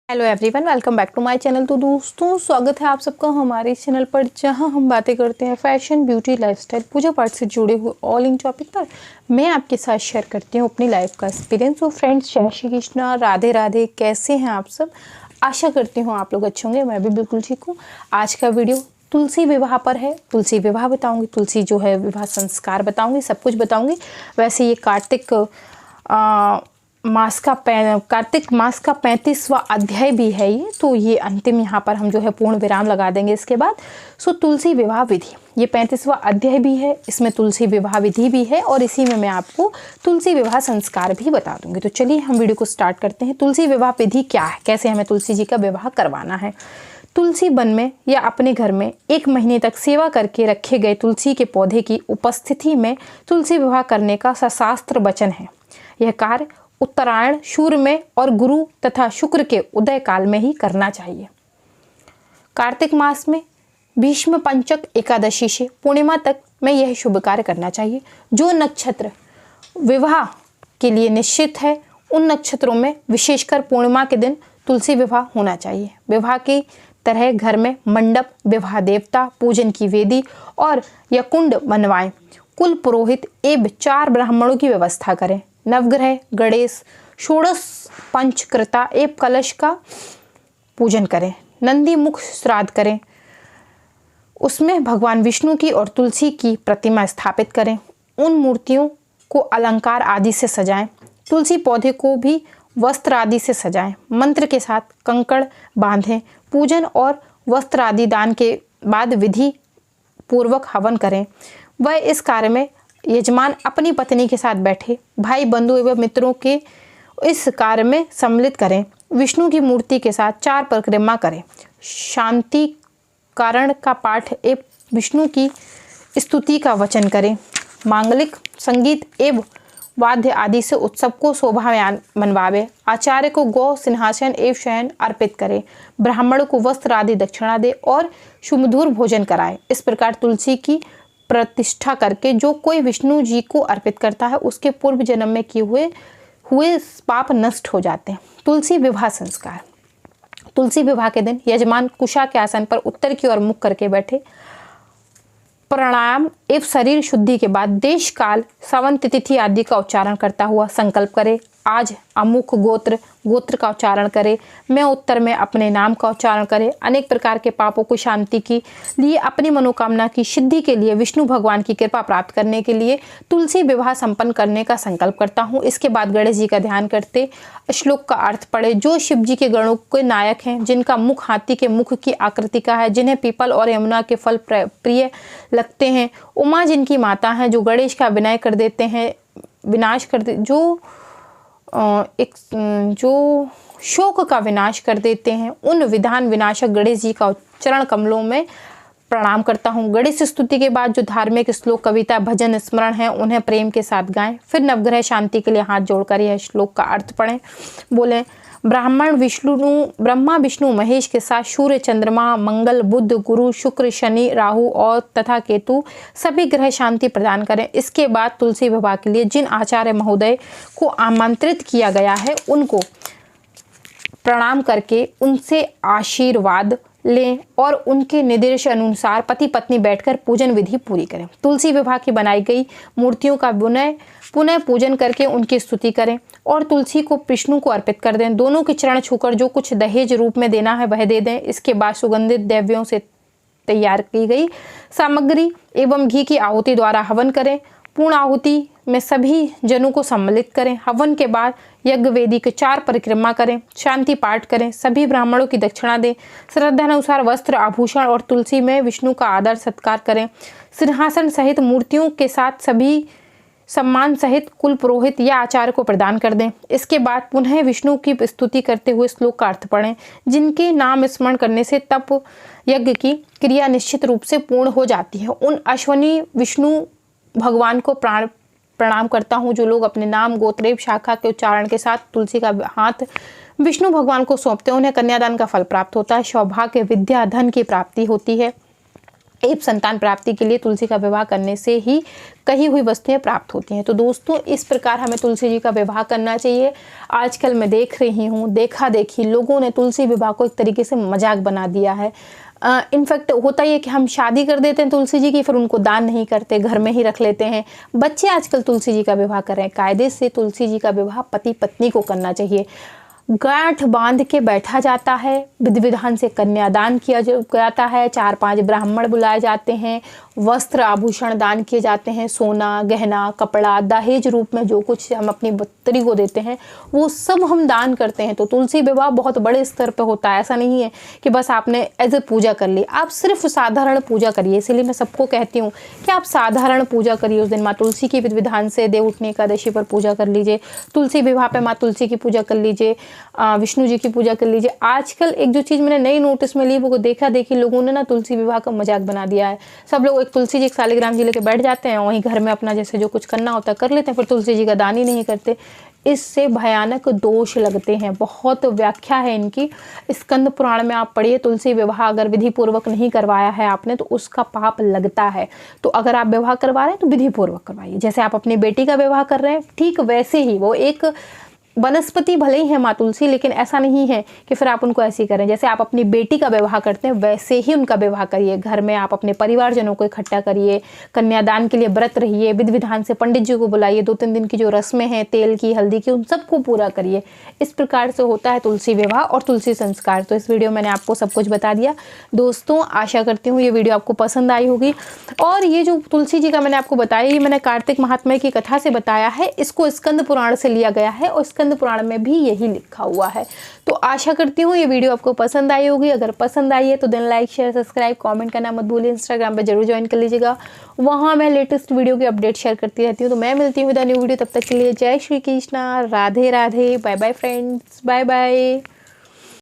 Hello everyone, welcome back to my channel. तो दोस्तों, स्वागत है आप सबका हमारे इस चैनल पर, जहां हम बातें करते हैं फैशन, ब्यूटी, लाइफस्टाइल, पूजा पाठ से जुड़े हुए ऑल इन टॉपिक पर। मैं आपके साथ शेयर करती हूँ अपनी लाइफ का एक्सपीरियंस। तो फ्रेंड्स, जय श्री कृष्णा, राधे राधे। कैसे हैं आप सब? आशा करती हूँ आप लोग अच्छे होंगे। मैं भी बिल्कुल ठीक हूँ। आज का वीडियो तुलसी विवाह पर है। तुलसी विवाह बताऊँगी, तुलसी जो है विवाह संस्कार बताऊँगी, सब कुछ बताऊँगी। वैसे ये कार्तिक मास का 35वां अध्याय भी है ये, तो ये अंतिम यहाँ पर हम जो है पूर्ण विराम लगा देंगे इसके बाद। सो तुलसी विवाह विधि, ये 35वां अध्याय भी है, इसमें तुलसी विवाह विधि भी है और इसी में मैं आपको तुलसी विवाह संस्कार भी बता दूंगी। तो चलिए हम वीडियो को स्टार्ट करते हैं। तुलसी विवाह विधि क्या है, कैसे हमें तुलसी जी का विवाह करवाना है। तुलसी वन में या अपने घर में 1 महीने तक सेवा करके रखे गए तुलसी के पौधे की उपस्थिति में तुलसी विवाह करने का सशास्त्र वचन है। यह कार्य उत्तरायण, सूर्य में और गुरु तथा शुक्र के उदय काल में ही करना चाहिए। कार्तिक मास में भीष्म पंचक एकादशी से पूर्णिमा तक में यह शुभ कार्य करना चाहिए। जो नक्षत्र विवाह के लिए निश्चित है, उन नक्षत्रों में विशेषकर पूर्णिमा के दिन तुलसी विवाह होना चाहिए। विवाह की तरह घर में मंडप, विवाह देवता, पूजन की वेदी और या कुंड बनवाएं। कुल पुरोहित एवं 4 ब्राह्मणों की व्यवस्था करें। नवग्रह, गणेश, षोडश पंचकृता एवं कलश का पूजन करें। नंदी मुख श्राद्ध करें, उसमें भगवान विष्णु की और तुलसी की प्रतिमा स्थापित करें। उन मूर्तियों को अलंकार आदि से सजाएं। तुलसी पौधे को भी वस्त्र आदि से सजाएं। मंत्र के साथ कंकड़ बांधें। पूजन और वस्त्र आदि दान के बाद विधि पूर्वक हवन करें। वह इस कार्य में यजमान अपनी पत्नी के साथ बैठे। भाई, बंधु एवं मित्रों के इस कार्य में सम्मिलित करें। विष्णु की मूर्ति के साथ 4 परिक्रमा करें। शांति कारण का पाठ एवं विष्णु की स्तुति का वचन करें। मांगलिक संगीत एवं वाद्य आदि से उत्सव को शोभायमान मनवावे। आचार्य को गौ, सिंहासन एवं शयन अर्पित करें। ब्राह्मण को वस्त्र आदि दक्षिणा दे और सुमधुर भोजन कराए। इस प्रकार तुलसी की प्रतिष्ठा करके जो कोई विष्णु जी को अर्पित करता है, उसके पूर्व जन्म में किए हुए पाप नष्ट हो जाते हैं। तुलसी विवाह संस्कार। तुलसी विवाह के दिन यजमान कुशा के आसन पर उत्तर की ओर मुख करके बैठे। प्राणायाम एवं शरीर शुद्धि के बाद देश काल, संवत, तिथि आदि का उच्चारण करता हुआ संकल्प करे। आज अमुक गोत्र का उच्चारण करे। मैं उत्तर में अपने नाम का उच्चारण करे। अनेक प्रकार के पापों को शांति के लिए, अपनी मनोकामना की सिद्धि के लिए, विष्णु भगवान की कृपा प्राप्त करने के लिए तुलसी विवाह संपन्न करने का संकल्प करता हूँ। इसके बाद गणेश जी का ध्यान करते श्लोक का अर्थ पढ़े। जो शिव जी के गणों के नायक हैं, जिनका मुख हाथी के मुख की आकृति का है, जिन्हें पीपल और यमुना के फल प्रिय लगते हैं। उमा जिनकी माता हैं, जो गणेश का विनाश कर देते हैं, जो शोक का विनाश कर देते हैं, उन विधान विनाशक गणेश जी का चरण कमलों में प्रणाम करता हूँ। गणेश स्तुति के बाद जो धार्मिक श्लोक, कविता, भजन, स्मरण है, उन्हें प्रेम के साथ गाएं। फिर नवग्रह शांति के लिए हाथ जोड़कर यह श्लोक का अर्थ पढ़ें। बोलें, ब्रह्मा विष्णु महेश के साथ सूर्य, चंद्रमा, मंगल, बुध, गुरु, शुक्र, शनि, राहु और तथा केतु सभी ग्रह शांति प्रदान करें। इसके बाद तुलसी विवाह के लिए जिन आचार्य महोदय को आमंत्रित किया गया है, उनको प्रणाम करके उनसे आशीर्वाद लें और उनके निर्देश अनुसार पति पत्नी बैठकर पूजन विधि पूरी करें। तुलसी विवाह की बनाई गई मूर्तियों का पुनः पूजन करके उनकी स्तुति करें और तुलसी को विष्णु को अर्पित कर दें। दोनों के चरण छूकर जो कुछ दहेज रूप में देना है वह दे दें। इसके बाद सुगंधित द्रव्यों से तैयार की गई सामग्री एवं घी की आहुति द्वारा हवन करें। पूर्ण आहुति में सभी जनों को सम्मिलित करें। हवन के बाद यज्ञ वेदी के 4 परिक्रमा करें। शांति पाठ करें। सभी ब्राह्मणों की दक्षिणा दें। श्रद्धानुसार वस्त्र, आभूषण और तुलसी में विष्णु का आदर सत्कार करें। सिंहासन सहित मूर्तियों के साथ सभी सम्मान सहित कुल पुरोहित या आचार्य को प्रदान कर दें। इसके बाद पुनः विष्णु की स्तुति करते हुए श्लोक का अर्थ पढ़ें, जिनके नाम स्मरण करने से तप यज्ञ की क्रिया निश्चित रूप से पूर्ण हो जाती है। उन अश्वनी विष्णु भगवान को प्रणाम करता हूँ, जो लोग अपने नाम, गोत्र एवं शाखा के उच्चारण के साथ तुलसी का हाथ विष्णु भगवान को सौंपते हैं, उन्हें कन्यादान का फल प्राप्त होता है। सौभाग्य, विद्या, धन की प्राप्ति होती है। एक संतान प्राप्ति के लिए तुलसी का विवाह करने से ही कही हुई वस्तुएं प्राप्त होती हैं। तो दोस्तों इस प्रकार हमें तुलसी जी का विवाह करना चाहिए। आजकल मैं देख रही हूँ, देखा देखी लोगों ने तुलसी विवाह को एक तरीके से मजाक बना दिया है। इनफैक्ट होता ही है कि हम शादी कर देते हैं तुलसी जी की, फिर उनको दान नहीं करते, घर में ही रख लेते हैं। बच्चे आजकल तुलसी जी का विवाह कर रहे हैं। कायदे से तुलसी जी का विवाह पति पत्नी को करना चाहिए। गांठ बांध के बैठा जाता है, विधि विधान से कन्यादान किया जाता है, 4-5 ब्राह्मण बुलाए जाते हैं, वस्त्र आभूषण दान किए जाते हैं, सोना गहना कपड़ा दहेज रूप में जो कुछ हम अपनी पुत्री को देते हैं वो सब हम दान करते हैं। तो तुलसी विवाह बहुत बड़े स्तर पर होता है। ऐसा नहीं है कि बस आपने एज ए पूजा कर ली, आप सिर्फ साधारण पूजा करिए। इसीलिए मैं सबको कहती हूँ कि आप साधारण पूजा करिए। उस दिन माँ तुलसी की विधि विधान से देव उठनी एकादशी पर पूजा कर लीजिए, तुलसी विवाह पर माँ तुलसी की पूजा कर लीजिए, विष्णु जी की पूजा कर लीजिए। आजकल एक जो चीज़ मैंने नई नोटिस में ली वो देखा देखी लोगों ने ना तुलसी विवाह का मजाक बना दिया है। सब लोग एक तुलसी जी एक शालिग्राम जी लेके बैठ जाते हैं, वहीं घर में अपना जैसे जो कुछ करना होता है कर लेते हैं, फिर तुलसी जी का दान ही नहीं करते। इससे भयानक दोष लगते हैं। बहुत व्याख्या है इनकी। स्कंद पुराण में आप पढ़िए, तुलसी विवाह अगर विधि पूर्वक नहीं करवाया है आपने तो उसका पाप लगता है। तो अगर आप विवाह करवा रहे हैं तो विधि पूर्वक करवाइए। जैसे आप अपनी बेटी का विवाह कर रहे हैं ठीक वैसे ही, वो एक वनस्पति भले ही है माँ तुलसी, लेकिन ऐसा नहीं है कि फिर आप उनको ऐसे ही करें। जैसे आप अपनी बेटी का विवाह करते हैं वैसे ही उनका विवाह करिए। घर में आप अपने परिवारजनों को इकट्ठा करिए, कन्यादान के लिए व्रत रहिए, विधि विधान से पंडित जी को बुलाइए, 2-3 दिन की जो रस्में हैं तेल की हल्दी की उन सबको पूरा करिए। इस प्रकार से होता है तुलसी विवाह और तुलसी संस्कार। तो इस वीडियो मैंने आपको सब कुछ बता दिया। दोस्तों आशा करती हूँ ये वीडियो आपको पसंद आई होगी। और ये जो तुलसी जी का मैंने आपको बताया, ये मैंने कार्तिक महात्म्य की कथा से बताया है, इसको स्कंद पुराण से लिया गया है और स्कंद पुराण में भी यही लिखा हुआ है। तो आशा करती हूँ ये वीडियो आपको पसंद आई होगी। अगर पसंद आई है तो then like share subscribe comment करना मत भूलिए। इंस्टाग्राम पे जरूर ज्वाइन कर लीजिएगा, वहाँ मैं लेटेस्ट वीडियो की अपडेट शेयर करती रहती हूँ। तो मैं मिलती हूँ विद न्यू वीडियो, तब तक के लिए जय Shri Krishna, Radhe Radhe, bye bye friends, bye bye.